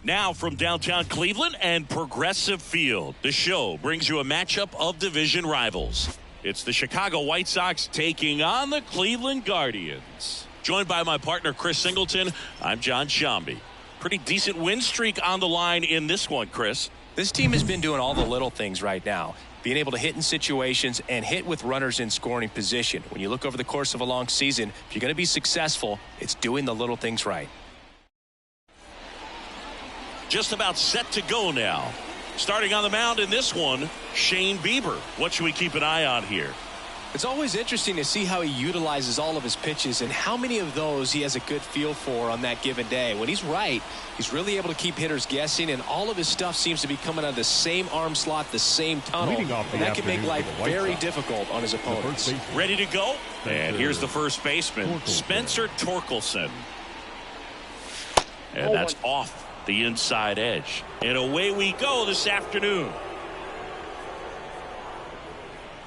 Now from downtown Cleveland and Progressive Field, the show brings you a matchup of division rivals. It's the Chicago White Sox taking on the Cleveland Guardians. Joined by my partner Chris Singleton, I'm John Shambi. Pretty decent win streak on the line in this one, Chris. This team has been doing all the little things right now. Being able to hit in situations and hit with runners in scoring position. When you look over the course of a long season, if you're going to be successful, it's doing the little things right. Just about set to go now. Starting on the mound in this one, Shane Bieber. What should we keep an eye on here? It's always interesting to see how he utilizes all of his pitches and how many of those he has a good feel for on that given day. When he's right, he's really able to keep hitters guessing, and all of his stuff seems to be coming out of the same arm slot, the same tunnel, and that can make life very difficult on his opponents. Ready to go? And here's the first baseman, Spencer Torkelson. And that's off the inside edge. And away we go this afternoon.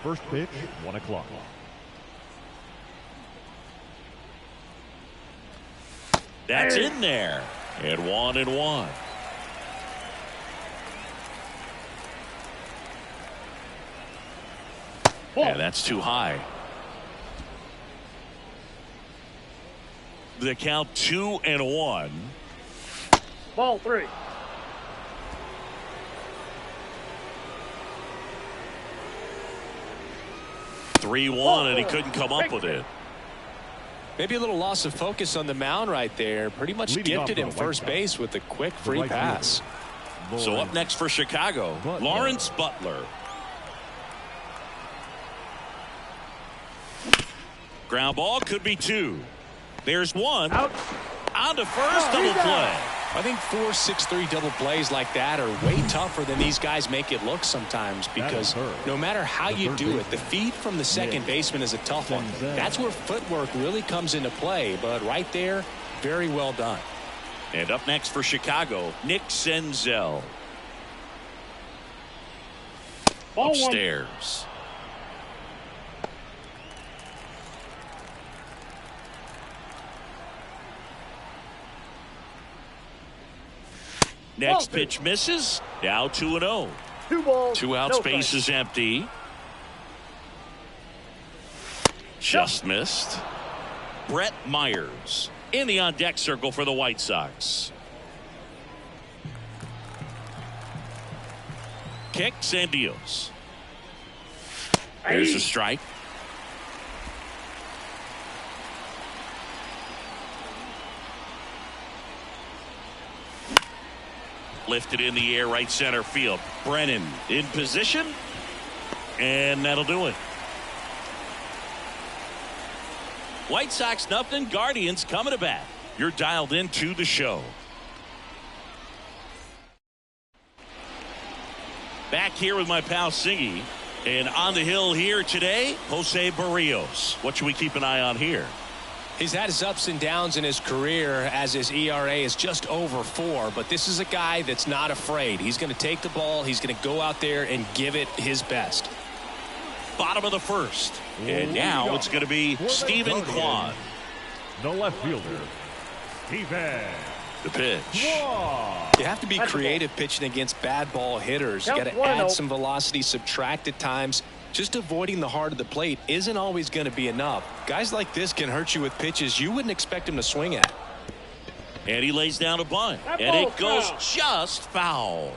First pitch, 1 o'clock. That's in there. And 1-1. And that's too high. The count 2-1. Ball 3. And he couldn't come up with it. Maybe a little loss of focus on the mound right there. Pretty much gifted him first base with a quick free pass. So up next for Chicago, Lawrence Butler. Ground ball, could be 2. There's 1. Out. On to first, double play. I think 4-6-3 double plays like that are way tougher than these guys make it look sometimes, because no matter how you do it, the feed from the second baseman is a tough one. That's where footwork really comes into play, but right there, very well done. And up next for Chicago, Nick Senzel. Ball Upstairs. Next pitch misses. Now 2-0. 2 balls. 2 outs, base is empty. Just missed. Brett Myers in the on deck circle for the White Sox. Kicks and deals. There's a strike. Lifted in the air, right center field. Brennan in position, and that'll do it. White Sox nothing, Guardians coming to bat. You're dialed into the show. Back here with my pal Singy, and on the hill here today, Jose Barrios. What should we keep an eye on here? He's had his ups and downs in his career, as his ERA is just over 4, but this is a guy that's not afraid. He's going to take the ball, he's going to go out there and give it his best. Bottom of the first, and now it's going to be Stephen Kwan. The left fielder, Stephen. The pitch. You have to be creative pitching against bad ball hitters. You got to add some velocity, subtract at times. Just avoiding the heart of the plate isn't always going to be enough. Guys like this can hurt you with pitches you wouldn't expect him to swing at. And he lays down a bunt, and it goes just foul.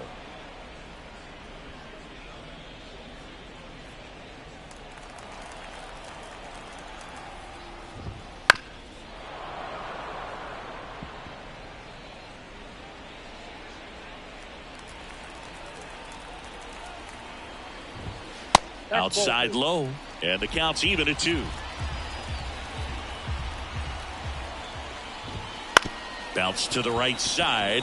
Outside low, and the count's even at 2. Bounce to the right side,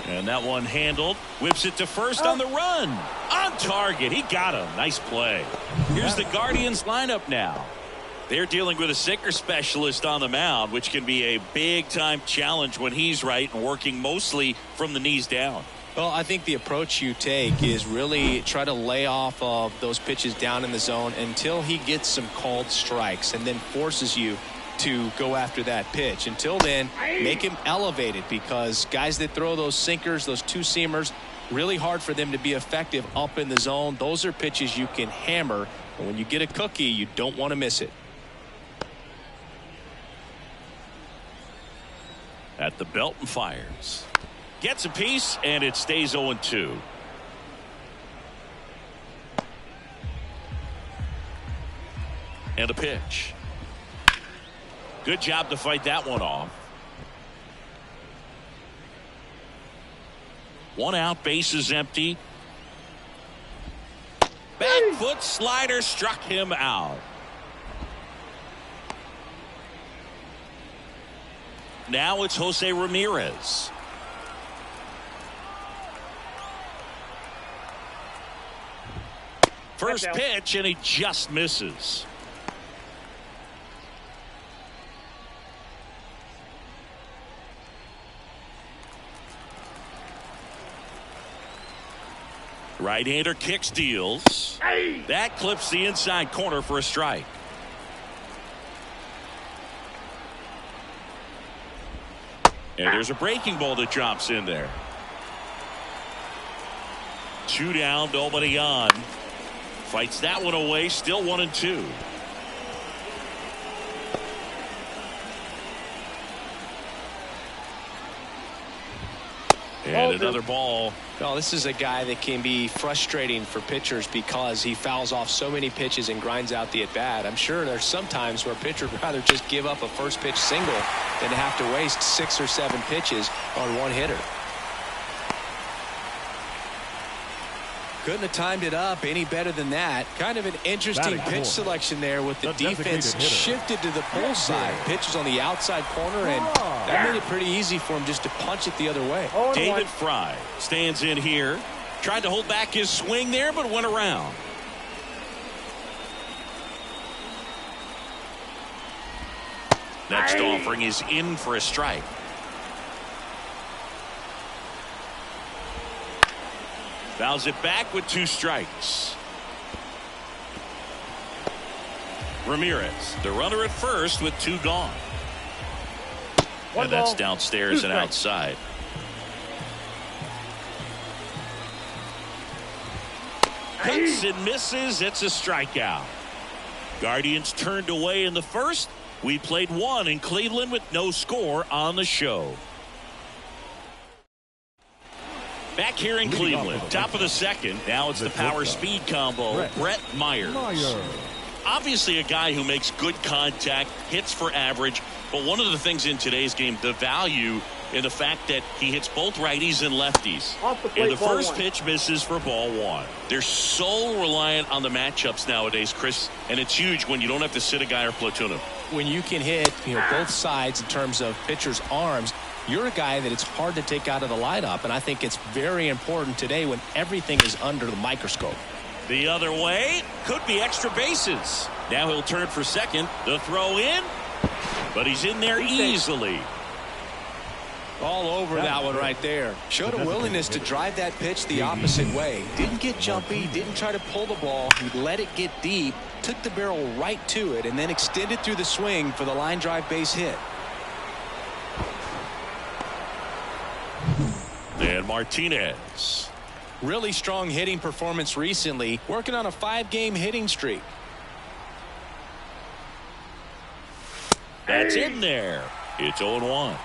and that one handled. Whips it to first on the run. On target, he got him. Nice play. Here's the Guardians lineup now. They're dealing with a sinker specialist on the mound, which can be a big-time challenge when he's right and working mostly from the knees down. Well, I think the approach you take is really try to lay off of those pitches down in the zone until he gets some called strikes, and then forces you to go after that pitch. Until then, make him elevated, because guys that throw those sinkers, those two-seamers, really hard for them to be effective up in the zone. Those are pitches you can hammer, and when you get a cookie, you don't want to miss it. At the belt and fires. Gets a piece, and it stays 0-2. And a pitch. Good job to fight that one off. 1 out, bases empty. Back foot slider struck him out. Now it's Jose Ramirez. First pitch, and he just misses. Right-hander kicks, deals. That clips the inside corner for a strike. And there's a breaking ball that drops in there. 2 down, nobody on. Fights that one away, still 1-2. And another ball. Well, this is a guy that can be frustrating for pitchers because he fouls off so many pitches and grinds out the at-bat. I'm sure there's some times where a pitcher would rather just give up a first pitch single than to have to waste 6 or 7 pitches on one hitter. Couldn't have timed it up any better than that. Kind of an interesting pitch selection there with the defense shifted to the pull side. Pitches on the outside corner, and that made it pretty easy for him just to punch it the other way. David Fry stands in here. Tried to hold back his swing there, but went around. Next offering is in for a strike. Fouls it back with 2 strikes. Ramirez, the runner at first with 2 gone. And that's downstairs and outside. Cuts and misses. It's a strikeout. Guardians turned away in the first. We played 1 in Cleveland with no score on the show. Back here in Cleveland, top of the second. Now it's the power speed combo. Brett Myers. Obviously a guy who makes good contact, hits for average. But one of the things in today's game, the value in the fact that he hits both righties and lefties. And the first pitch misses for ball 1. They're so reliant on the matchups nowadays, Chris. And it's huge when you don't have to sit a guy or platoon him. When you can hit, both sides in terms of pitchers' arms, you're a guy that it's hard to take out of the lineup, and I think it's very important today when everything is under the microscope. The other way, could be extra bases. Now he'll turn for second. The throw in, but he's in there easily. All over that one right there. Showed a willingness to drive that pitch the opposite way. Didn't get jumpy, didn't try to pull the ball. He let it get deep, took the barrel right to it, and then extended through the swing for the line drive base hit. And Martinez. Really strong hitting performance recently, working on a 5-game hitting streak. That's in there. It's 0-1.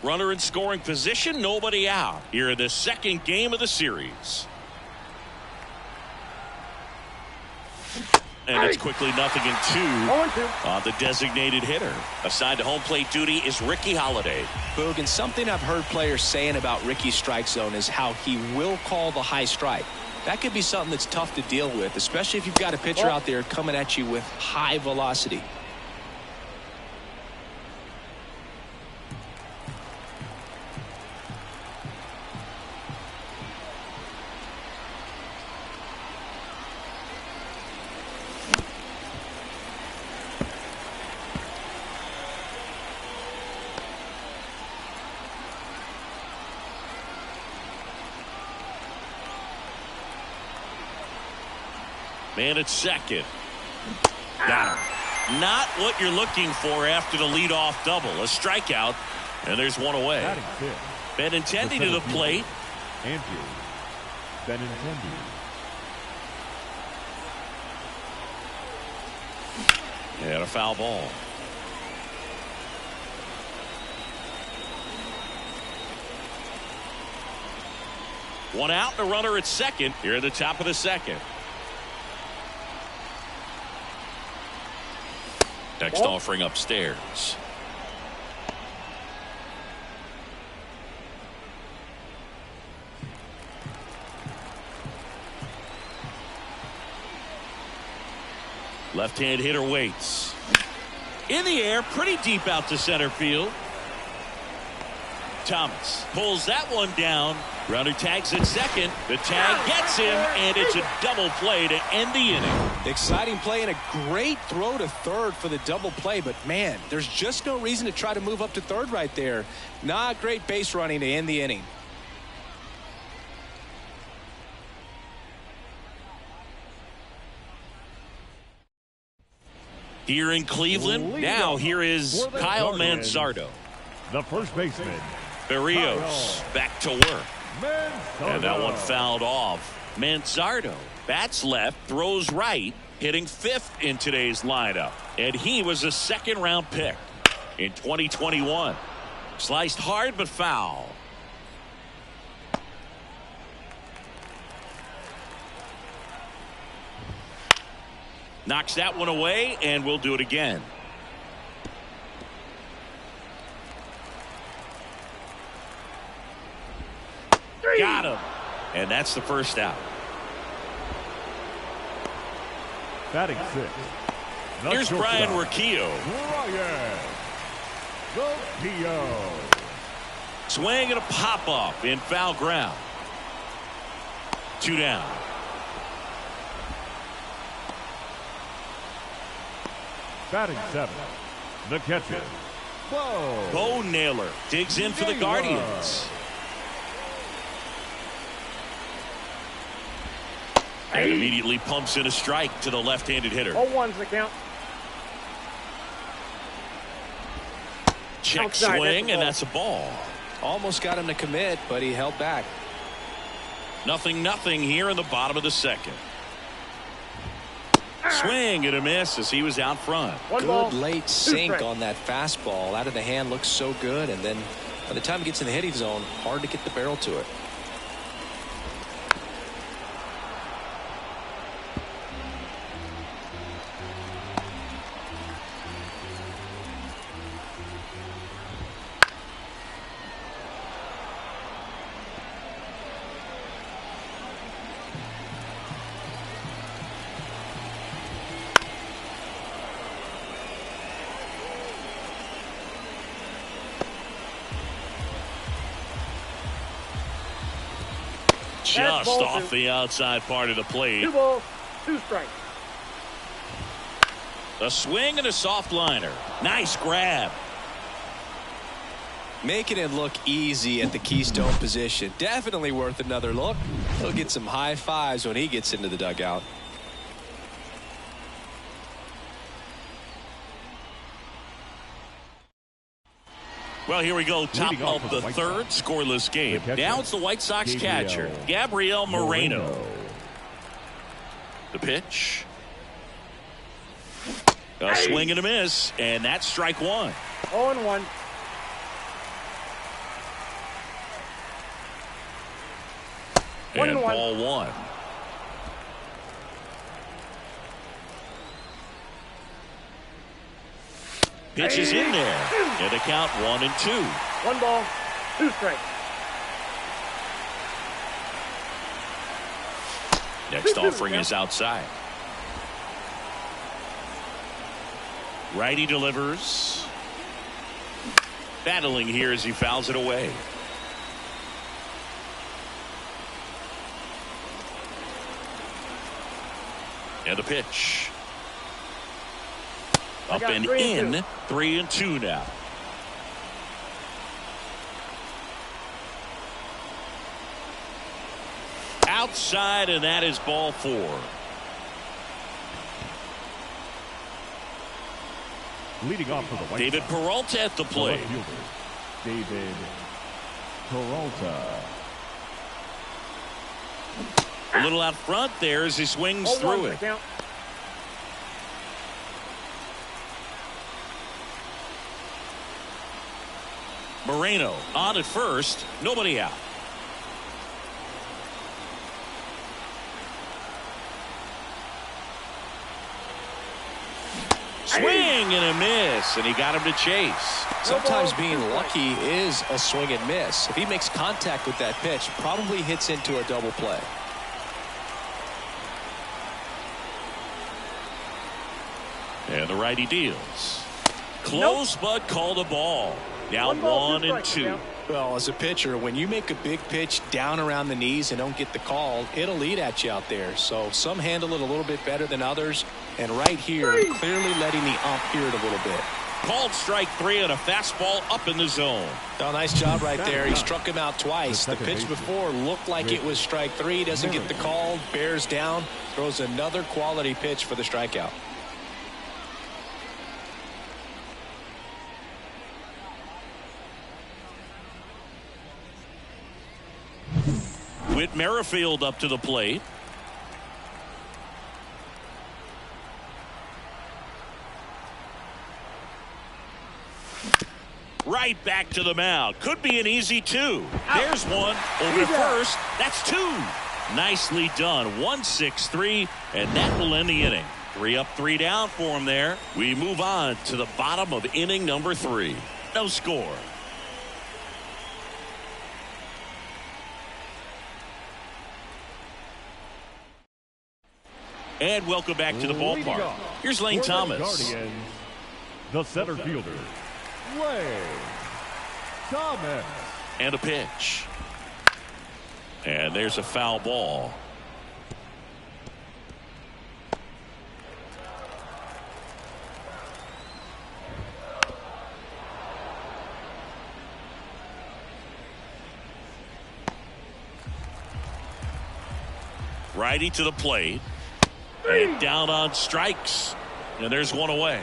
Runner in scoring position, nobody out here in the second game of the series. And it's quickly 0-2 on the designated hitter. Assigned to home plate duty is Ricky Holiday. Boog, and something I've heard players saying about Ricky's strike zone is how he will call the high strike. That could be something that's tough to deal with, especially if you've got a pitcher out there coming at you with high velocity. Man at second. Got him. Not what you're looking for after the leadoff double. A strikeout, and there's one away. Benintendi to the plate. Andrew Benintendi. And a foul ball. One out, and a runner at second here at the top of the second. Next offering upstairs. Left-hand hitter waits. In the air, pretty deep out to center field. Thomas pulls that one down. Runner tags at second. The tag gets him, and it's a double play to end the inning. Exciting play and a great throw to third for the double play, but man, there's just no reason to try to move up to third right there. Not great base running to end the inning. Here in Cleveland, now here is Kyle Manzardo. The first baseman. Berrios back to work. And that one fouled off. Manzardo bats left, throws right, hitting fifth in today's lineup. And he was a second-round pick in 2021. Sliced hard but foul. Knocks that one away, and we'll do it again. Got him. And that's the first out. Batting six. Here's Brian Urquijo. Swing and a pop-off in foul ground. 2 down. Batting seven. The catcher. Bo Naylor digs in for the Guardians. And immediately pumps in a strike to the left-handed hitter. 0-1's the count. Check swing, and that's a ball. Almost got him to commit, but he held back. 0-0 here in the bottom of the second. Swing and a miss as he was out front. Good late sink on that fastball. Out of the hand, looks so good, and then by the time it gets in the hitting zone, hard to get the barrel to it. Just off the outside part of the plate. 2 balls, 2 strikes. A swing and a soft liner. Nice grab. Making it look easy at the keystone position. Definitely worth another look. He'll get some high fives when he gets into the dugout. Well, here we go. Top of the third, scoreless game. Now it's the White Sox catcher, Gabriel Moreno. The pitch. A swing and a miss, and that's strike one. 0-1. And ball one. Pitch is in there. And the count 1-2. 1 ball, 2 strikes. Next offering is outside. Righty delivers. Battling here as he fouls it away. And the pitch. Up and in. 3-2 now. Outside, and that is ball 4. Leading off for the White David Sox, Peralta at the the plate. left fielder, David Peralta. A little out front there as he swings 0-1 through for it. the count. Moreno on at first. Nobody out. Swing and a miss, and he got him to chase. Sometimes being lucky is a swing and miss. If he makes contact with that pitch, probably hits into a double play. And the righty deals. Close, but called a ball. Now 1-2. Well, as a pitcher, when you make a big pitch down around the knees and don't get the call, it'll eat at you out there. So some handle it a little bit better than others. And right here, clearly letting the ump hear it a little bit. Called strike 3 and a fastball up in the zone. Oh, nice job right there. He struck him out twice. The pitch before looked like it was strike 3. Doesn't get the call. Bears down. Throws another quality pitch for the strikeout. Whit Merrifield up to the plate. Right back to the mound. Could be an easy 2. There's one over to first. That's 2. Nicely done. 1-6-3, and that will end the inning. 3 up, 3 down for him there. We move on to the bottom of inning number 3. No score. And welcome back to the ballpark. Here's Lane Thomas. Guardians, the center fielder, Lane Thomas. And a pitch. And there's a foul ball. Righty to the plate. And down on strikes. And there's one away.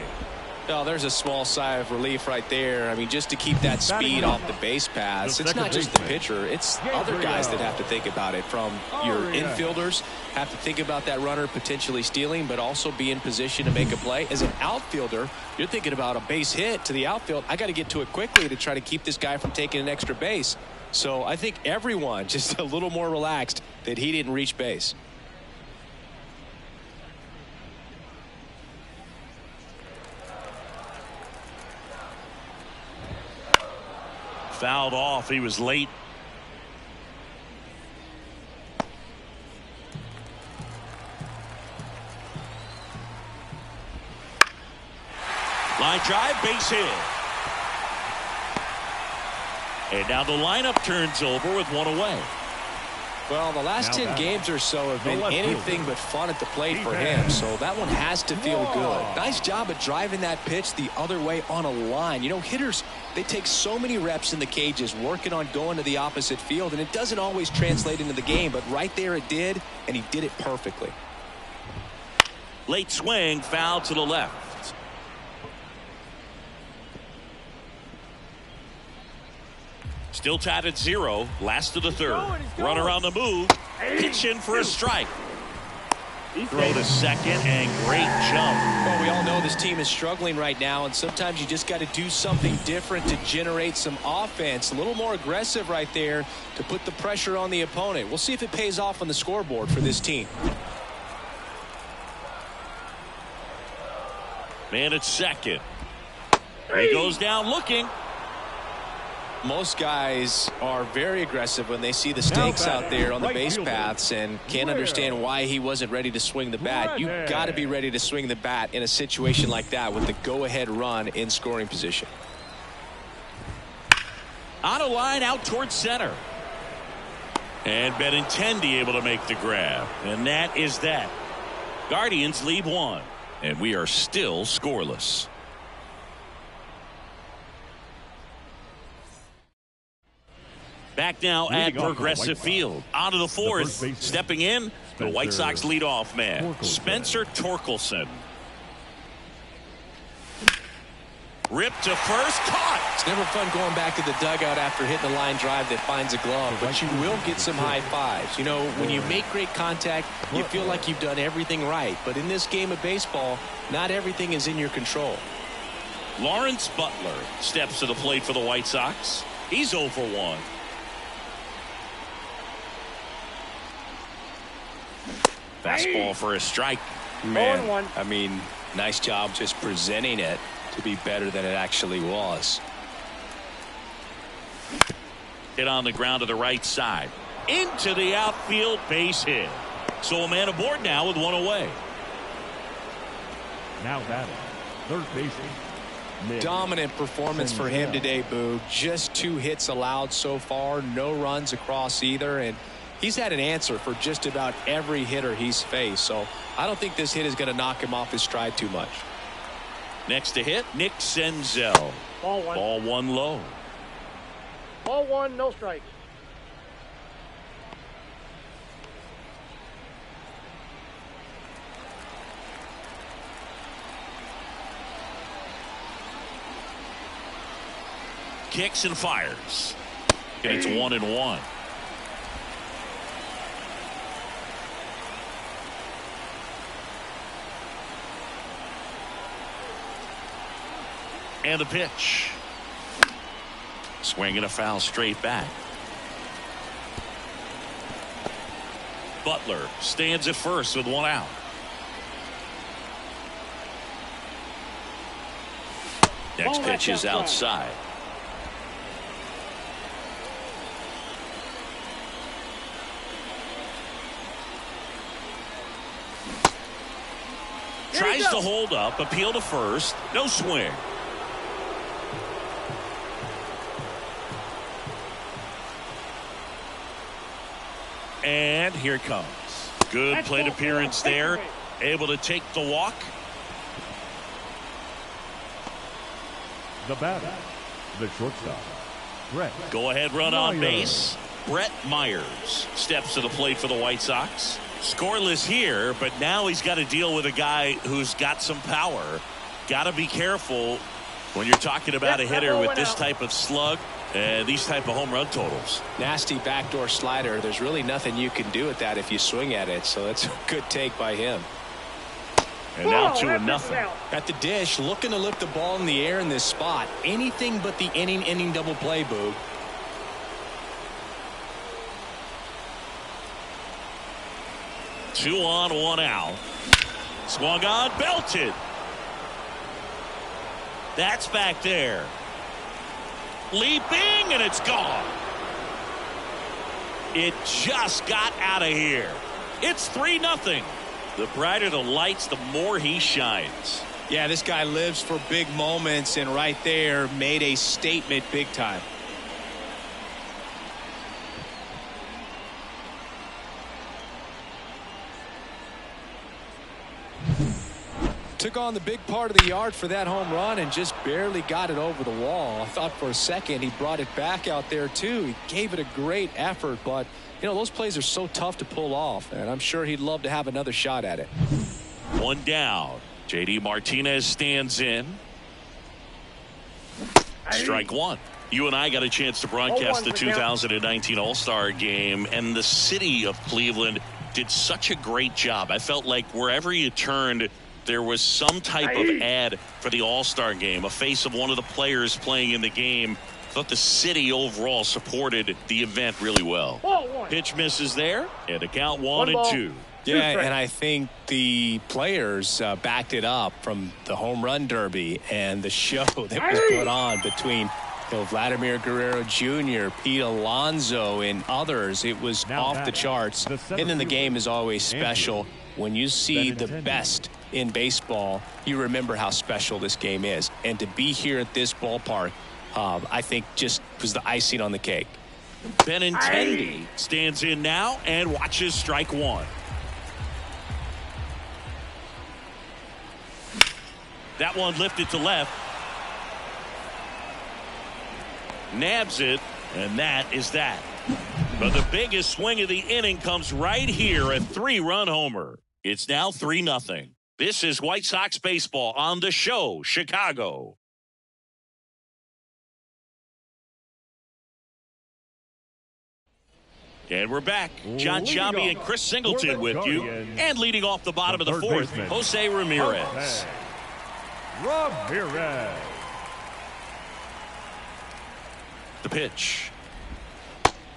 Oh, there's a small sigh of relief right there. I mean, just to keep that speed off the base paths. It's not just the pitcher. It's other guys that have to think about it. From your infielders have to think about that runner potentially stealing, but also be in position to make a play. As an outfielder, you're thinking about a base hit to the outfield. I got to get to it quickly to try to keep this guy from taking an extra base. So I think everyone just a little more relaxed that he didn't reach base. Fouled off. He was late. Line drive, base hit. And now the lineup turns over with one away. Well, the last 10 games or so have been anything but fun at the plate for him, so that one has to feel good. Nice job of driving that pitch the other way on a line. You know, hitters, they take so many reps in the cages working on going to the opposite field, and it doesn't always translate into the game, but right there it did, and he did it perfectly. Late swing, foul to the left. Still tied at 0. Last of the third. Runner on the move. Pitch in for a strike. Throw to second and great jump. Well, we all know this team is struggling right now, and sometimes you just got to do something different to generate some offense. A little more aggressive right there to put the pressure on the opponent. We'll see if it pays off on the scoreboard for this team. Man at second. He goes down looking. Most guys are very aggressive when they see the stakes out there on the base paths and can't understand why he wasn't ready to swing the bat. You've got to be ready to swing the bat in a situation like that with the go-ahead run in scoring position. On a line out towards center. And Benintendi able to make the grab. And that is that. Guardians lead 1. And we are still scoreless. Back now at Progressive Field. Onto the fourth. Stepping in, the White Sox leadoff man, Spencer Torkelson. Ripped to first, caught. It's never fun going back to the dugout after hitting a line drive that finds a glove, but you will get some high fives. You know, when you make great contact, you feel like you've done everything right. But in this game of baseball, not everything is in your control. Lawrence Butler steps to the plate for the White Sox. He's 0 for 1. Fastball for a strike. Man, 0-1. I mean, nice job just presenting it to be better than it actually was. Hit on the ground to the right side. Into the outfield, base hit. So a man aboard now with one away. Now batting, third baseman. Dominant performance for him today, Boo. Just 2 hits allowed so far, no runs across either, and he's had an answer for just about every hitter he's faced. So I don't think this hit is going to knock him off his stride too much. Next to hit, Nick Senzel. Ball 1. Ball 1 low. Ball 1, no strike. Kicks and fires. And it's 1-1. And the pitch. Swinging a foul straight back. Butler stands at first with 1 out. Next pitch is outside. Tries to hold up, appeal to first, no swing. And here it comes. Good plate appearance there. Able to take the walk. The batter, the shortstop, Brett. Go ahead run on Myers. base. Brett Myers steps to the plate for the White Sox. Scoreless here, but now he's got to deal with a guy who's got some power. Got to be careful when you're talking about a hitter with this type of slug and these type of home run totals. Nasty backdoor slider. There's really nothing you can do with that if you swing at it. So that's a good take by him. And now 2-0. At the dish, looking to lift the ball in the air in this spot. Anything but the inning double play, Boo. Two on, 1 out. Swung on, belted. That's back there. Leaping, and it's gone. It just got out of here. It's 3-0. The brighter the lights, the more he shines. Yeah, this guy lives for big moments, and right there made a statement big time. Took on the big part of the yard for that home run and just barely got it over the wall. I thought for a second he brought it back out there too. He gave it a great effort, but you know, those plays are so tough to pull off, and I'm sure he'd love to have another shot at it. 1 down. JD Martinez stands in. Strike 1. You and I got a chance to broadcast the 2019 All-Star Game, and the city of Cleveland did such a great job. I felt like wherever you turned, there was some type of ad for the All-Star Game, a face of one of the players playing in the game. I thought the city overall supported the event really well. Pitch misses there, and a count 1-2. Yeah, and I think the players backed it up from the home run derby and the show that was put on between Vladimir Guerrero Jr., Pete Alonso, and others. It was off the charts. And then the game is always special. When you see the best in baseball, you remember how special this game is. And to be here at this ballpark, I think just was the icing on the cake. Benintendi stands in now and watches strike 1. That one lifted to left. Nabs it, and that is that. But the biggest swing of the inning comes right here, a 3-run homer. It's now 3-0. This is White Sox baseball on The Show, Chicago. And we're back. John Sciambi and Chris Singleton with you. And leading off the bottom of the fourth, Jose Ramirez. Ramirez. The pitch.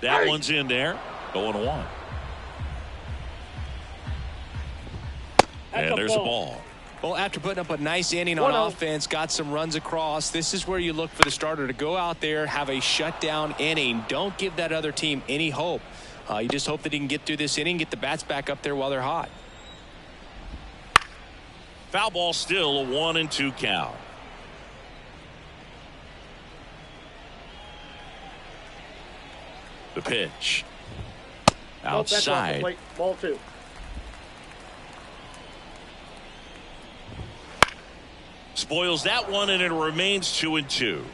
That one's in there. 0-1. And there's a ball. Well, after putting up a nice inning on offense, got some runs across, this is where you look for the starter to go out there, have a shutdown inning. Don't give that other team any hope. You just hope that he can get through this inning, get the bats back up there while they're hot. Foul ball, still a 1-2 count. The pitch. Outside. Ball 2. Spoils that one, and it remains 2-2.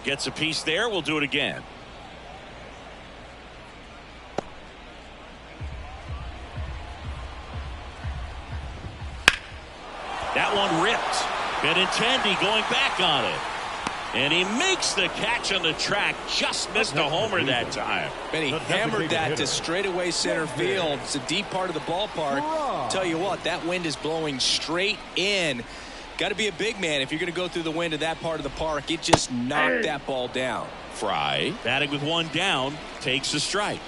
Gets a piece there. We'll do it again. That one ripped. Benintendi going back on it. And he makes the catch on the track. Just missed a homer that time. And he hammered that to straightaway center field. It's a deep part of the ballpark. Tell you what, that wind is blowing straight in. Got to be a big man if you're going to go through the wind of that part of the park. It just knocked that ball down. Fry, batting with one down, takes the strike.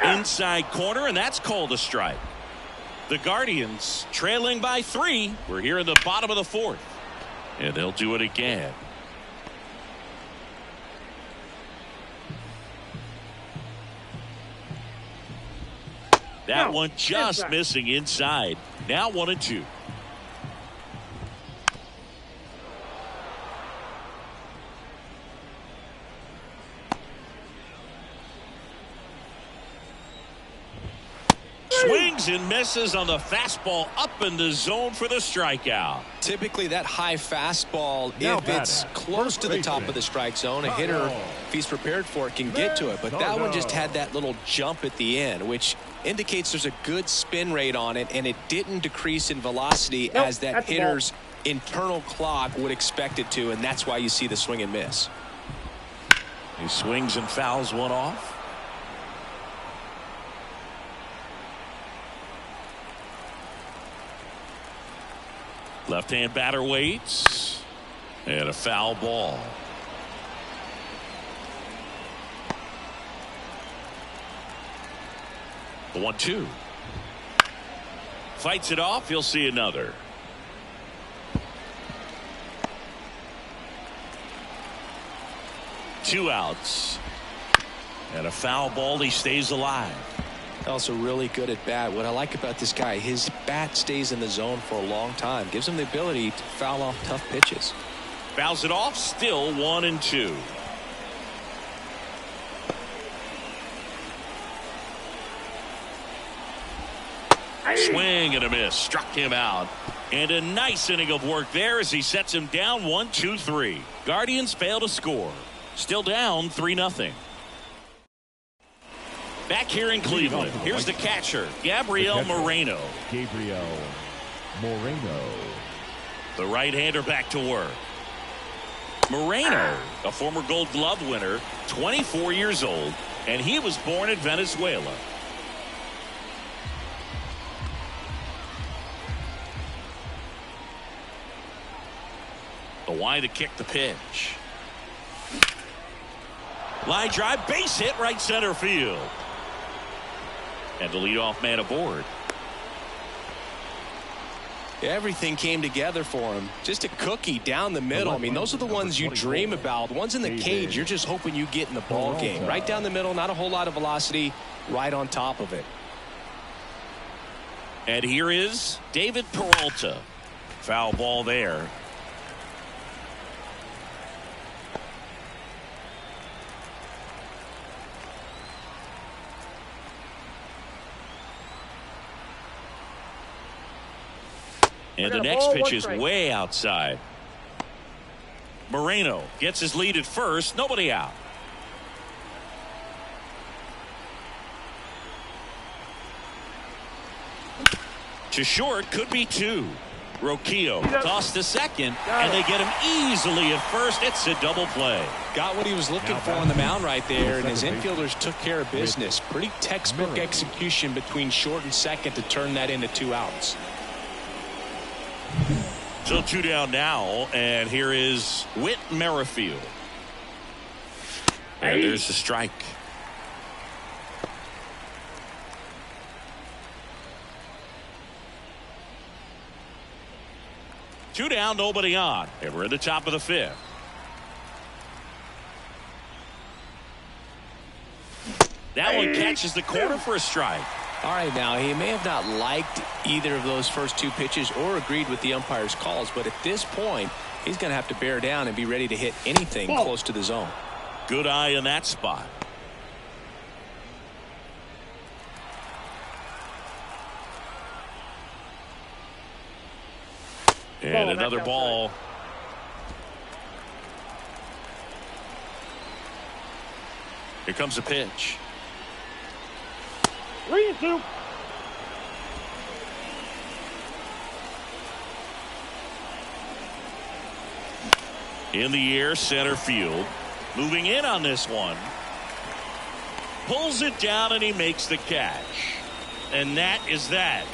Inside corner, and that's called a strike. The Guardians trailing by 3. We're here in the bottom of the fourth. And they'll do it again. That one just missing inside. Now 1-2. Swings and misses on the fastball up in the zone for the strikeout. Typically that high fastball, if it's close to the top of the strike zone, a hitter, if he's prepared for it, can get to it. But that one just had that little jump at the end, which indicates there's a good spin rate on it, and it didn't decrease in velocity as that hitter's internal clock would expect it to, and that's why you see the swing and miss. He swings and fouls one off. Left-hand batter waits. And a foul ball. The 1-2. Fights it off. He'll see another. Two outs. And a foul ball. He stays alive. Also really good at bat. What I like about this guy, his bat stays in the zone for a long time. Gives him the ability to foul off tough pitches. Fouls it off. Still 1-2. Swing and a miss. Struck him out. And a nice inning of work there as he sets him down 1-2-3. Guardians fail to score. Still down 3-0. Back here in Cleveland, here's the catcher, Gabriel Moreno. Gabriel Moreno. The right-hander back to work. Moreno, a former Gold Glove winner, 24 years old, and he was born in Venezuela. The line to kick the pitch. Line drive, base hit, right center field. And the leadoff man aboard. Everything came together for him. Just a cookie down the middle. I mean, those are the ones you dream about. Ones in the cage, you're just hoping you get in the ball game. Right down the middle, not a whole lot of velocity, right on top of it. And here is David Peralta. Foul ball there. And the next pitch is way outside. Moreno gets his lead at first. Nobody out. To short, could be 2. Roquillo tossed to second, and they get him easily at first. It's a double play. Got what he was looking for on the mound right there, and his infielders took care of business. Pretty textbook execution between short and second to turn that into 2 outs. So 2 down now, and here is Whit Merrifield. And there's the strike. Two down, nobody on, and we're at the top of the 5th. That one catches the corner for a strike. All right, now he may have not liked either of those first 2 pitches or agreed with the umpire's calls, but at this point he's going to have to bear down and be ready to hit anything close to the zone. Good eye in that spot. And another ball. Here comes a pitch. 3-2. In the air, center field. Moving in on this one. Pulls it down and he makes the catch. And that is that.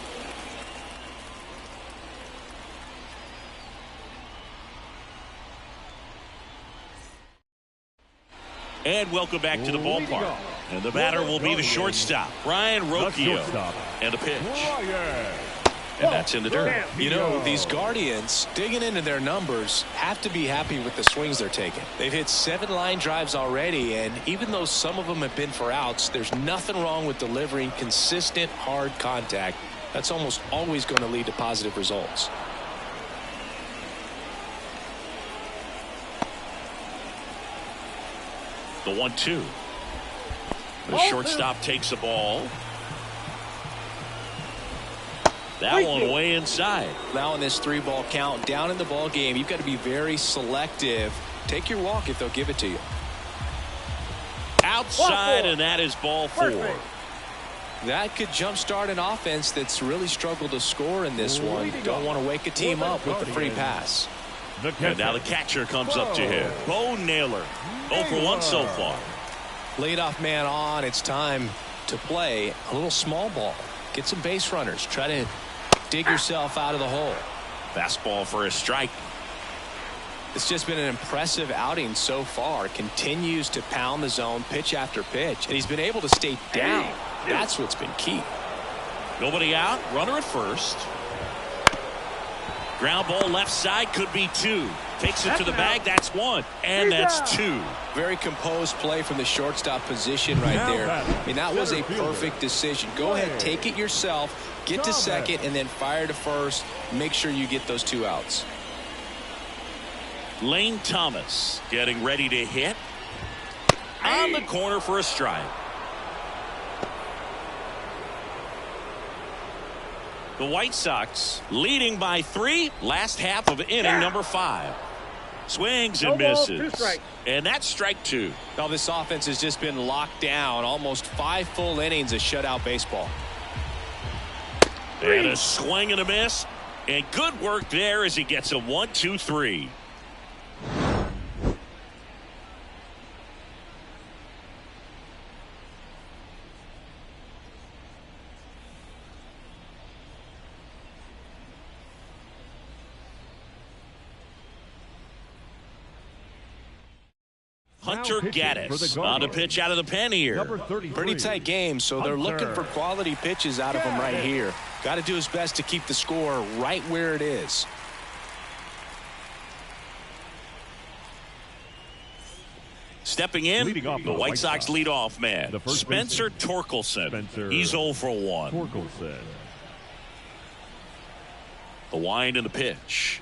And welcome back to the ballpark. And the batter will be the shortstop, Ryan Roquillo. And the pitch. And that's in the dirt. You know, these Guardians, digging into their numbers, have to be happy with the swings they're taking. They've hit 7 line drives already, and even though some of them have been for outs, there's nothing wrong with delivering consistent, hard contact. That's almost always going to lead to positive results. The 1-2. The shortstop takes the ball. That one way inside. Now in this 3-ball count, down in the ball game, you've got to be very selective. Take your walk if they'll give it to you. Outside, and that is ball 4. That could jumpstart an offense that's really struggled to score in this one. Don't want to wake a team up with the free pass. And now the catcher comes up to him. Bo Naylor, 0 for 1 so far. Leadoff man on. It's time to play a little small ball. Get some base runners. Try to dig yourself out of the hole. Fastball for a strike. It's just been an impressive outing so far. Continues to pound the zone pitch after pitch. And he's been able to stay down. That's what's been key. Nobody out. Runner at first. Ground ball left side, could be 2. Takes it to the bag. That's 1. And that's 2. Very composed play from the shortstop position right there. I mean, that was a perfect decision. Go ahead, take it yourself, get to second, and then fire to first. Make sure you get those 2 outs. Lane Thomas getting ready to hit. On the corner for a strike. The White Sox leading by 3. Last half of inning number 5. Swings and misses. And that's strike 2. Now this offense has just been locked down. Almost 5 full innings of shutout baseball. And a swing and a miss. And good work there as he gets a 1-2-3. Hunter Gaddis on a pitch out of the pen here. Pretty tight game, so they're looking for quality pitches out of him right here. Got to do his best to keep the score right where it is. Stepping in, the White Sox leadoff man, Spencer Torkelson. He's 0 for 1. The wind and the pitch.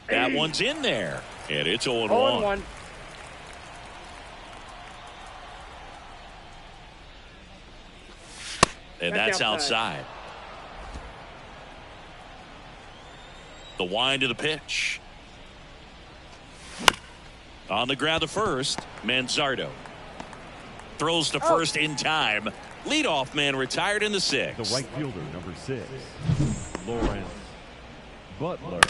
That one's in there. And it's 0-1. And that's outside. The wind of the pitch. On the ground to first, Manzardo. Throws to first in time. Leadoff man retired in the 6th. The right fielder, number 6, Lawrence Butler.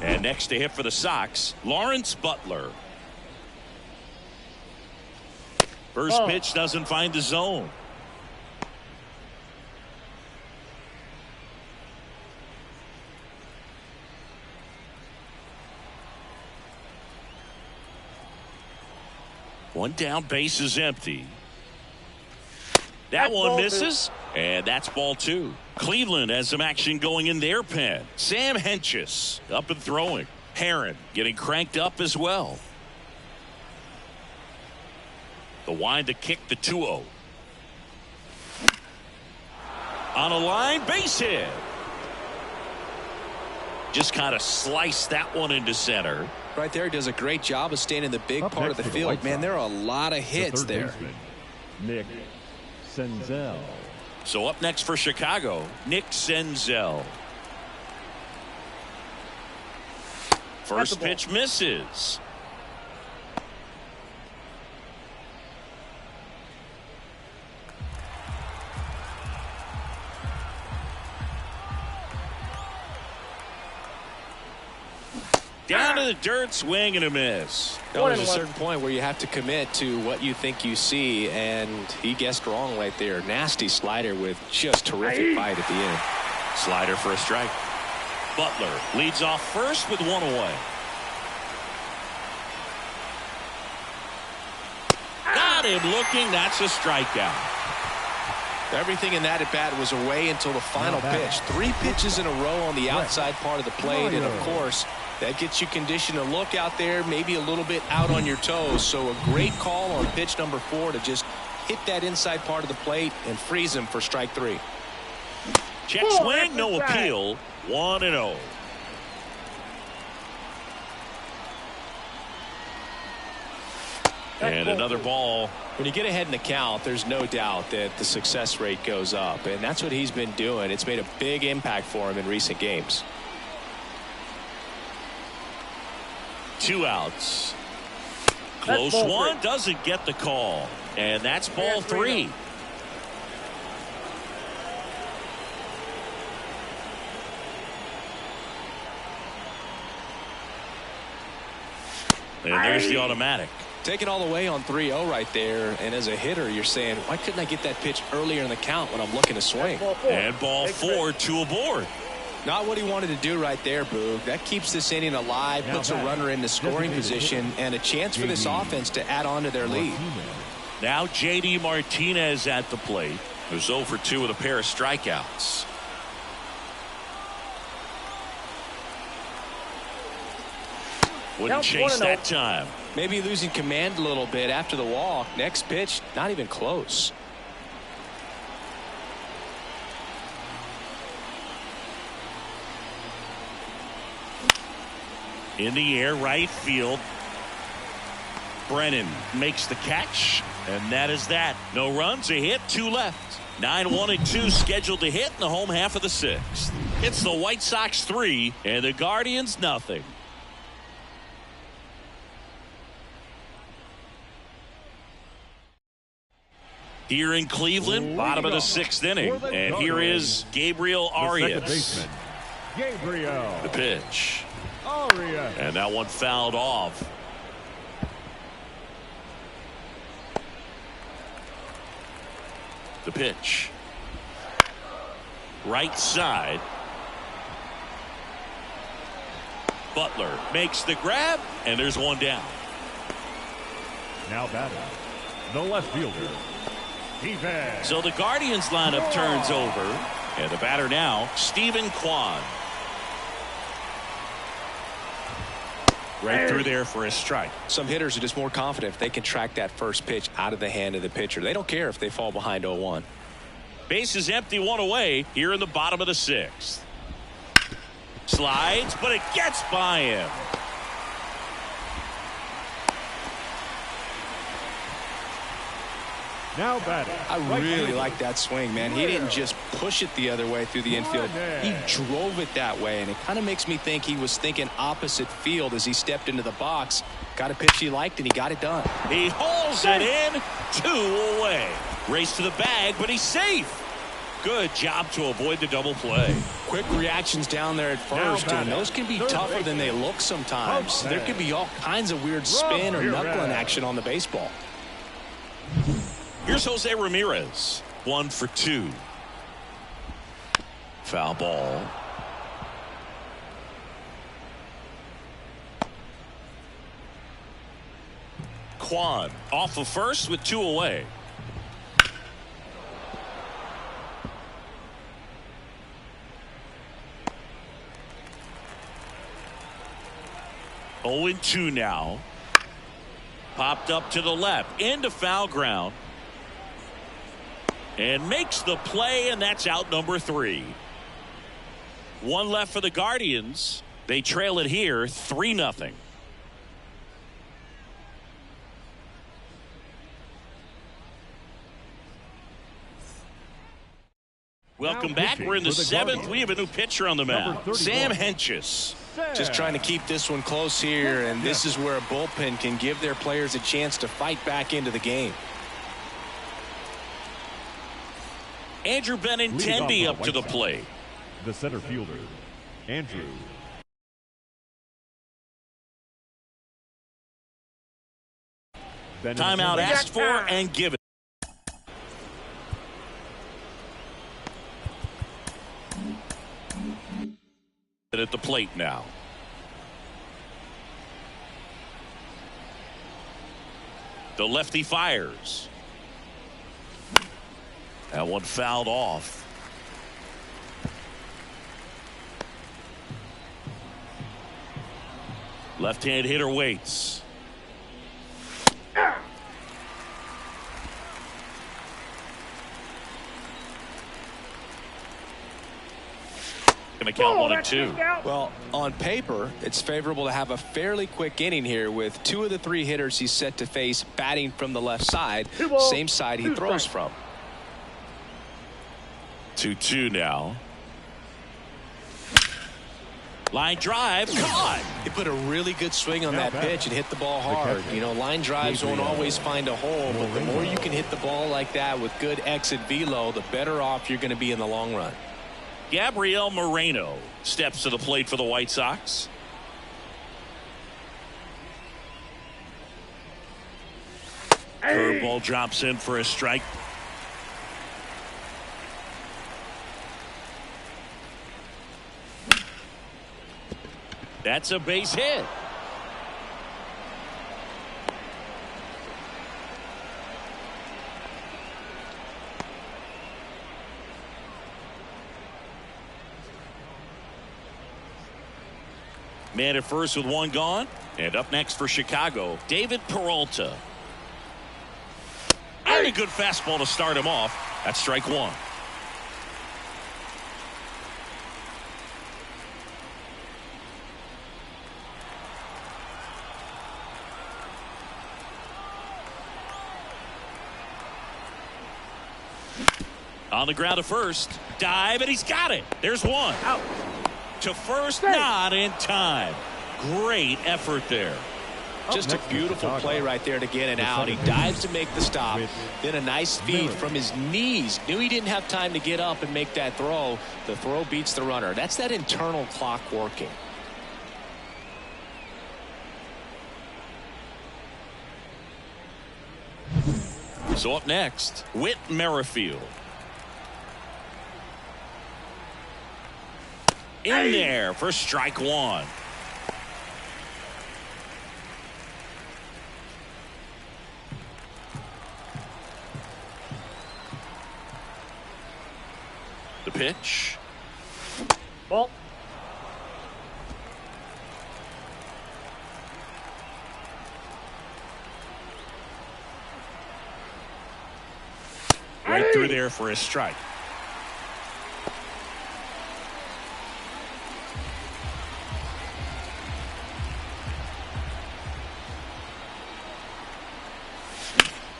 And next to hit for the Sox, Lawrence Butler. First pitch doesn't find the zone. One down, base is empty. That one misses, and that's ball two. Cleveland has some action going in their pen. Sam Hentges up and throwing. Herron getting cranked up as well. The wind to kick the 2-0. On a line, base hit. Just kind of sliced that one into center. Right there, he does a great job of staying in the big part of the field. Man, there are a lot of hits there. Baseman, Nick Senzel. So up next for Chicago, Nick Senzel. First pitch misses. Down to the dirt, swing and a miss. There's a certain point where you have to commit to what you think you see, and he guessed wrong right there. Nasty slider with just terrific bite at the end. Slider for a strike. Butler leads off first with one away. Got him looking. That's a strikeout. Everything in that at bat was away until the final pitch. 3 pitches in a row on the outside part of the plate, and of course that gets you conditioned to look out there, maybe a little bit out on your toes. So a great call on pitch number 4 to just hit that inside part of the plate and freeze him for strike 3. Check swing, no appeal. 1-0. And another ball. When you get ahead in the count, there's no doubt that the success rate goes up, and that's what he's been doing. It's made a big impact for him in recent games. 2 outs. Close one, doesn't get the call. And that's ball 3. And there's the automatic. Take it all the way on 3-0 right there, and as a hitter you're saying, why couldn't I get that pitch earlier in the count when I'm looking to swing? And ball 4, 2 aboard. Not what he wanted to do right there, Boog. That keeps this inning alive, puts a runner in the scoring position, and a chance for this offense to add on to their lead. Now J.D. Martinez at the plate, who's 0 for 2 with a pair of strikeouts. Wouldn't chase that time. Maybe losing command a little bit after the walk. Next pitch, not even close. In the air, right field. Brennan makes the catch, and that is that. No runs, a hit, 2 left. 9-1 and 2 scheduled to hit in the home half of the 6th. It's the White Sox 3 and the Guardians nothing. Here in Cleveland, bottom of the 6th inning, and here is Gabriel Arias. Gabriel. The pitch. Arias. And that one fouled off. The pitch. Right side. Butler makes the grab, and there's one down. Now batting, the left fielder. So the Guardians lineup turns over, and the batter now, Stephen Kwan. Right through there for a strike. Some hitters are just more confident if they can track that first pitch out of the hand of the pitcher. They don't care if they fall behind 0-1. Base is empty, 1 away here in the bottom of the 6th. Slides, but it gets by him. Now batting. I really like that swing, man. He didn't just push it the other way through the infield. He drove it that way, and it kind of makes me think he was thinking opposite field as he stepped into the box. Got a pitch he liked, and he got it done. He hauls it in, 2 away. Race to the bag, but he's safe. Good job to avoid the double play. Quick reactions down there at first, and those can be tougher than they look sometimes. There could be all kinds of weird spin or knuckling action on the baseball. Here's Jose Ramirez. 1 for 2. Foul ball. Quan off of first with 2 away. Oh, 2 now. Popped up to the left into foul ground and makes the play, and that's out number 3. 1 left for the Guardians. They trail it here 3-0. Welcome back. We're in the 7th. We have a new pitcher on the mound, Sam Hentges. Just trying to keep this one close here, and this is where a bullpen can give their players a chance to fight back into the game. Andrew Benintendi up to the plate. The center fielder, Andrew. Timeout asked for and given. At the plate now. The lefty fires. That one fouled off. Left-hand hitter waits. Going to count 1 and 2. Well, on paper, it's favorable to have a fairly quick inning here with 2 of the 3 hitters he's set to face batting from the left side, same side he throws from. 2-2 now. Line drive, caught. He put a really good swing on that pitch and hit the ball hard. You know, line drives won't always find a hole, but the more you can hit the ball like that with good exit velo, the better off you're going to be in the long run. Gabriel Moreno steps to the plate for the White Sox. Curveball drops in for a strike. That's a base hit. Man at first with 1 gone. And up next for Chicago, David Peralta. And a good fastball to start him off. That's strike 1. On the ground to first. Dive, and he's got it. There's 1. Out. To first, not in time. Great effort there. Just a beautiful play right there to get it out. He dives to make the stop. Then a nice feed from his knees. Knew he didn't have time to get up and make that throw. The throw beats the runner. That's that internal clock working. So up next, Whit Merrifield. In there for strike 1. The pitch. Ball. Right through there for a strike.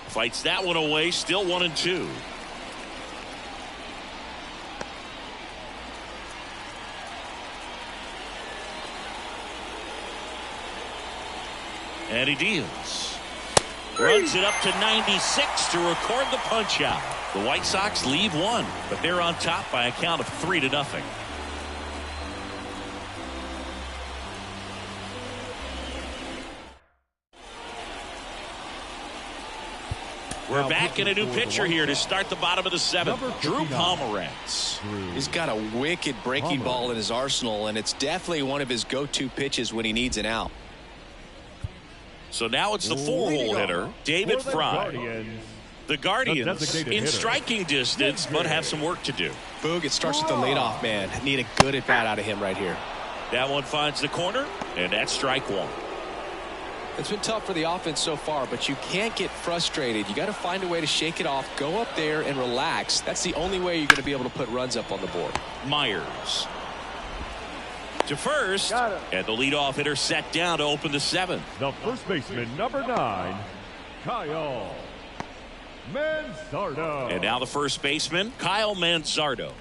Fights that one away, still 1 and 2. And he deals. Runs it up to 96 to record the punch out. The White Sox leave one, but they're on top by a count of 3-0. We're back in a new pitcher here to start the bottom of the seventh. Drew Pomeranz. He's got a wicked breaking ball in his arsenal, and it's definitely one of his go-to pitches when he needs an out. So now it's the 4-hole hitter, David Fry. The Guardians in striking distance, but have some work to do. Boog, it starts with the leadoff man. Need a good at-bat out of him right here. That one finds the corner, and that's strike one. It's been tough for the offense so far, but you can't get frustrated. You got to find a way to shake it off, go up there and relax. That's the only way you're going to be able to put runs up on the board. Myers to first, and the leadoff hitter set down to open the seventh. The first baseman, number 9, Kyle Manzardo. And now the first baseman, Kyle Manzardo.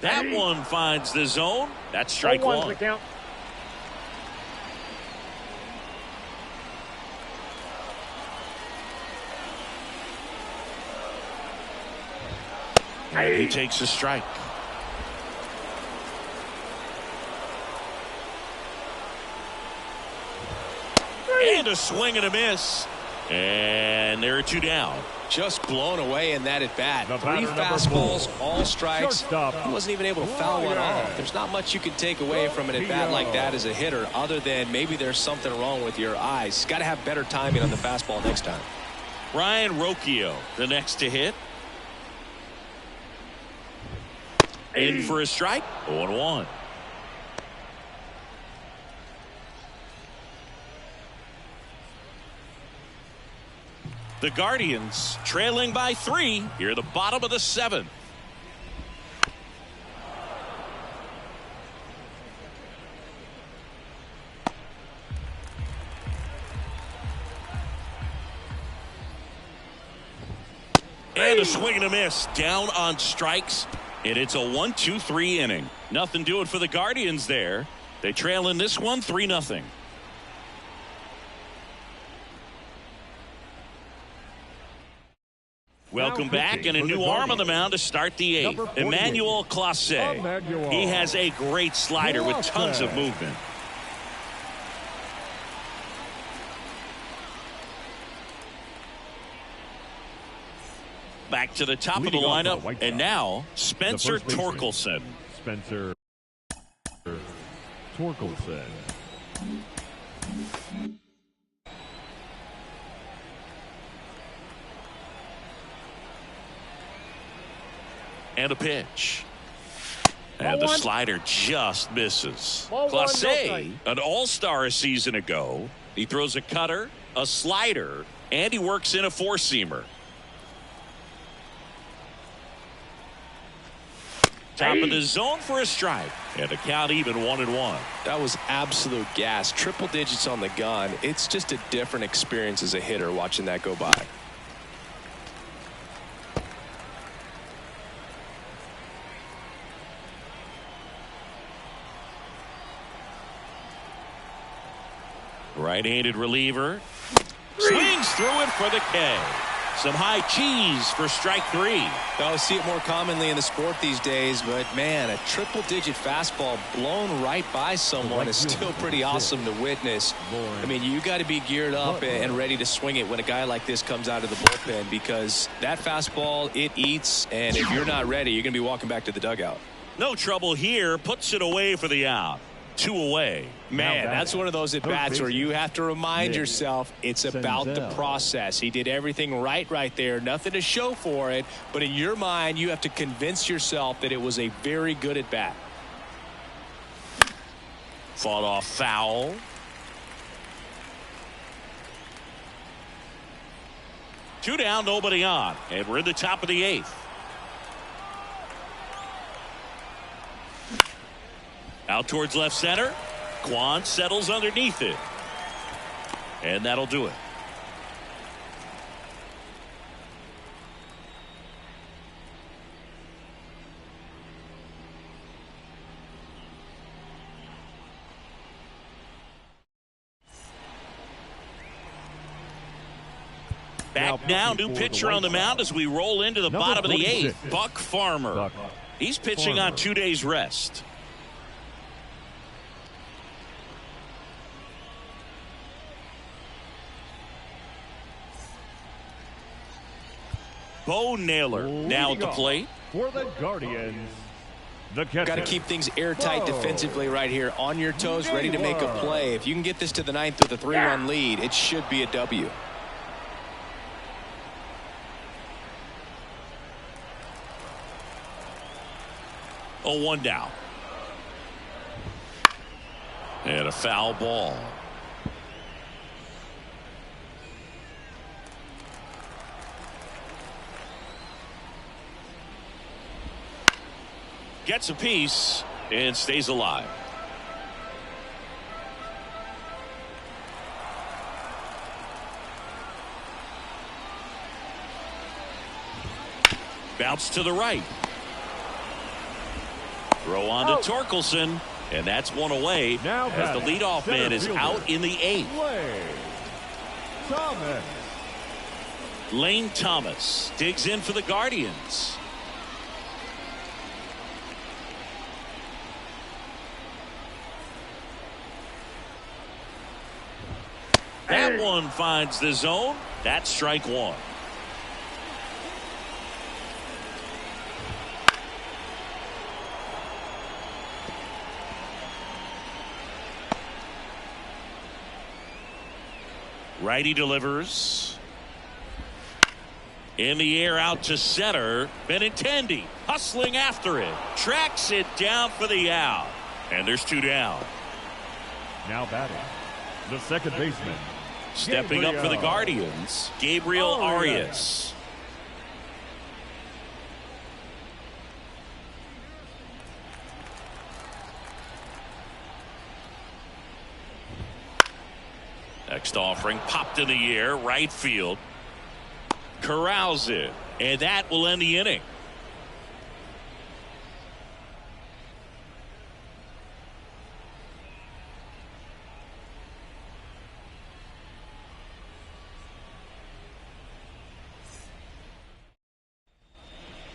That one finds the zone. That's strike one. And he takes a strike. And a swing and a miss. And there are 2 down. Just blown away in that at bat. 3 fastballs, all strikes. He wasn't even able to foul one off. There's not much you can take away from an at bat like that as a hitter, other than maybe there's something wrong with your eyes. Got to have better timing on the fastball next time. Ryan Rocchio, the next to hit. In for a strike. 0-1. The Guardians trailing by 3 here at the bottom of the 7th. And a swing and a miss down on strikes, and it's a 1-2-3 inning. Nothing doing for the Guardians there. They trail in this one 3-0. Welcome back, and a new arm on the mound to start the 8th. Emmanuel Clase. He has a great slider with tons of movement. Back to the top of the lineup, and now Spencer Torkelson. Spencer Torkelson. And a pitch. And the slider just misses. Clase, an all-star a season ago. He throws a cutter, a slider, and he works in a 4-seamer. Top of the zone for a strike. And a count even 1-1. That was absolute gas. Triple digits on the gun. It's just a different experience as a hitter watching that go by. Right-handed reliever. Swings through it for the K. Some high cheese for strike 3. I see it more commonly in the sport these days, but man, a triple-digit fastball blown right by someone is still pretty awesome to witness. I mean, you got to be geared up and ready to swing it when a guy like this comes out of the bullpen, because that fastball, it eats, and if you're not ready, you're going to be walking back to the dugout. No trouble here. Puts it away for the out. 2 away. Man, that's one of those at-bats where you have to remind yourself it's about the process. He did everything right there. Nothing to show for it. But in your mind, you have to convince yourself that it was a very good at-bat. Fought off foul. Two down, nobody on. And we're in the top of the 8th. Out towards left center. Kwan settles underneath it. And that'll do it. Back now, new pitcher on the mound as we roll into the bottom of the 8th. Buck Farmer. He's pitching on 2 days rest. Bo Naylor now at the plate. For the Guardians, the Got to keep things airtight defensively right here. On your toes, ready to make a play. If you can get this to the 9th with a 3-run lead, it should be a W. Oh, 1 down. And a foul ball. Gets a piece and stays alive. Bounce to the right. Throw on to Torkelson, and that's one away now as the leadoff man is out in the 8th. Lane Thomas digs in for the Guardians. That one finds the zone. That's strike 1. Righty delivers. In the air out to center. Benintendi hustling after it. Tracks it down for the out. And there's 2 down. Now batting, the second baseman. Stepping up for the Guardians, Gabriel Arias. Next offering popped in the air, right field. Corrals it, and that will end the inning.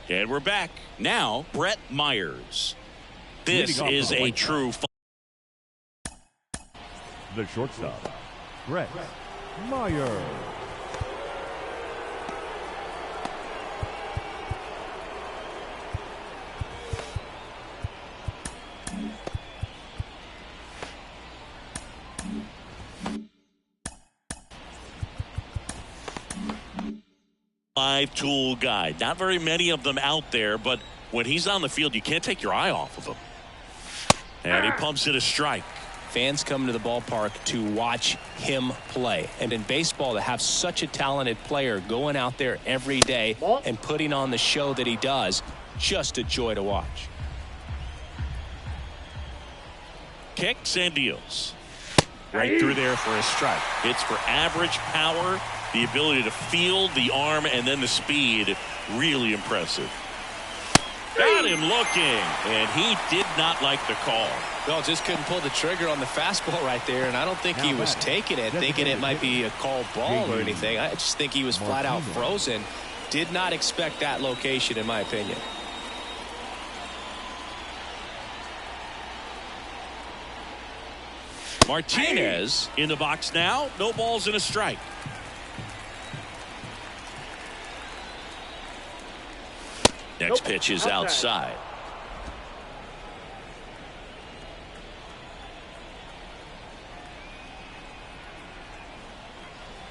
And we're back. Now, Brett Myers. This is a true. The shortstop, Brett Myers. Tool guy. Not very many of them out there, but when he's on the field, you can't take your eye off of him. And he pumps it a strike. Fans come to the ballpark to watch him play. And in baseball, to have such a talented player going out there every day and putting on the show that he does, just a joy to watch. Kicks and deals. Right through there for a strike. It's for average power. The ability to field the arm and then the speed, really impressive. Got him looking, and he did not like the call. No, just couldn't pull the trigger on the fastball right there, and I don't think he was taking it, thinking it might be a called ball or anything. I just think he was flat out frozen. Did not expect that location, in my opinion. Martinez in the box now. No balls and a strike. Next pitch is outside.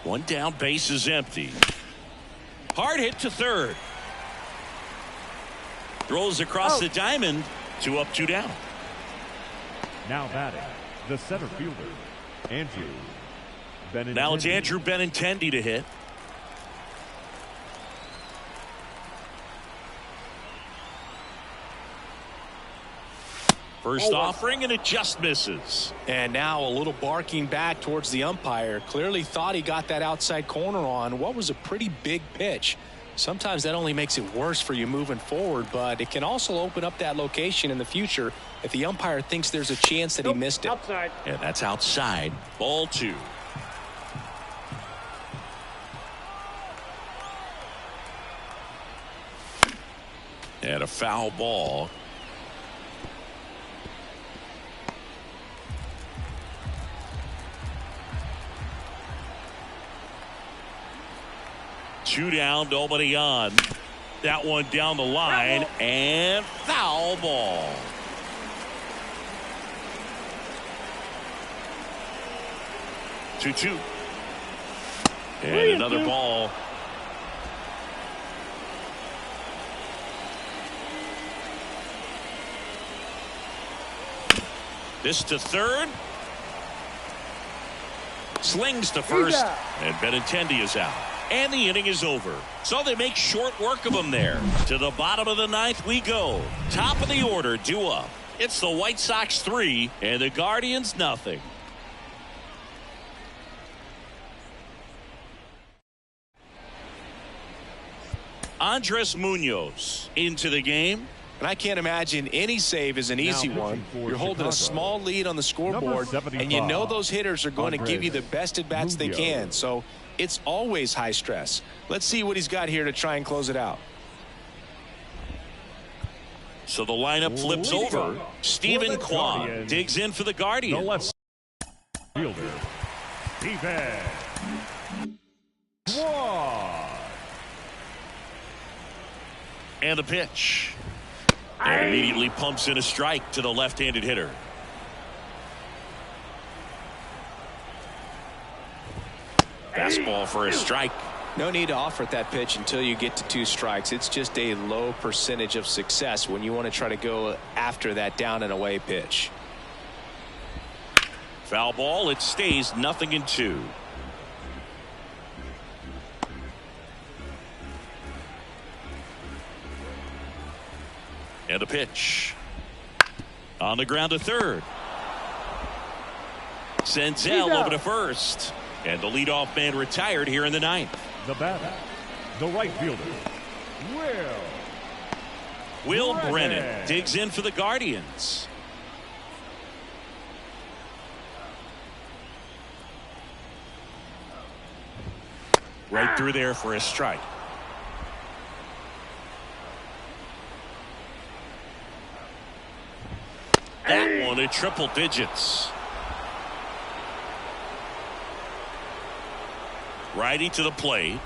One down, base is empty. Hard hit to third. Throws across the diamond. 2 up, 2 down. Now batting, the center fielder, Andrew Benintendi. Now it's Andrew Benintendi to hit. First offering, and it just misses. And now a little barking back towards the umpire. Clearly thought he got that outside corner on what was a pretty big pitch. Sometimes that only makes it worse for you moving forward, but it can also open up that location in the future if the umpire thinks there's a chance that he missed it. Outside. And that's outside. Ball 2. And a foul ball. Two down, nobody on. That one down the line, and foul ball. Two. And another ball. This to third. Slings to first. And Benintendi is out. And the inning is over. So they make short work of him there. To the bottom of the ninth we go. Top of the order due up. It's the White Sox 3 and the Guardians nothing. Andres Munoz into the game. And I can't imagine any save is an easy one. You're holding a small lead on the scoreboard, and you know those hitters are going to give you the best at-bats they can. So it's always high stress. Let's see what he's got here to try and close it out. So the lineup flips over. Stephen Kwan digs in for the Guardians. The left fielder, Stephen Kwan. And the pitch. And immediately pumps in a strike to the left-handed hitter. Fastball for a strike. No need to offer at that pitch until you get to 2 strikes. It's just a low percentage of success when you want to try to go after that down and away pitch. Foul ball. It stays 0-2. And a pitch. On the ground to third. Senzel over to first. And the leadoff man retired here in the ninth. The batter, the right fielder, Will Brennan digs in for the Guardians. Right through there for a strike. That one at triple digits. Righty to the plate.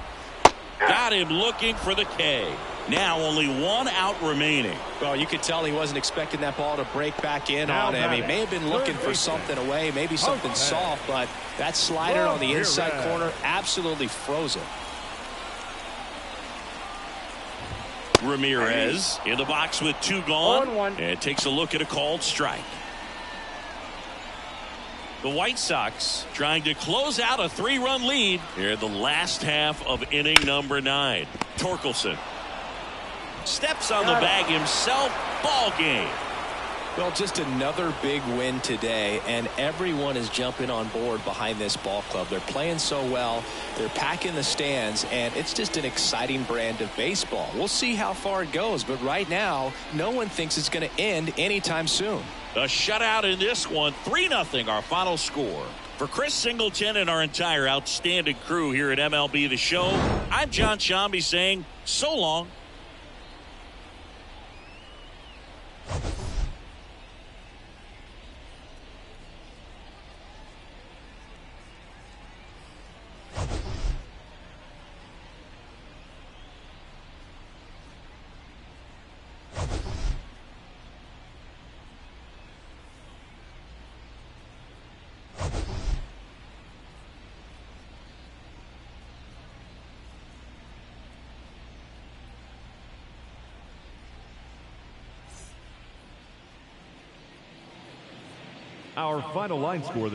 Got him looking for the K. Now only 1 out remaining. Well, you could tell he wasn't expecting that ball to break back in on him. He may have been looking for something away, maybe something soft, but that slider on the inside corner absolutely froze it. Ramirez in the box with 2 gone. And takes a look at a called strike. The White Sox trying to close out a 3-run lead here in the last half of inning number 9. Torkelson steps on the bag himself. Ball game. Well, just another big win today, and everyone is jumping on board behind this ball club. They're playing so well. They're packing the stands, and it's just an exciting brand of baseball. We'll see how far it goes, but right now, no one thinks it's going to end anytime soon. A shutout in this one. 3-0 our final score. For Chris Singleton and our entire outstanding crew here at MLB The Show, I'm John Shambi saying so long. Our final line score this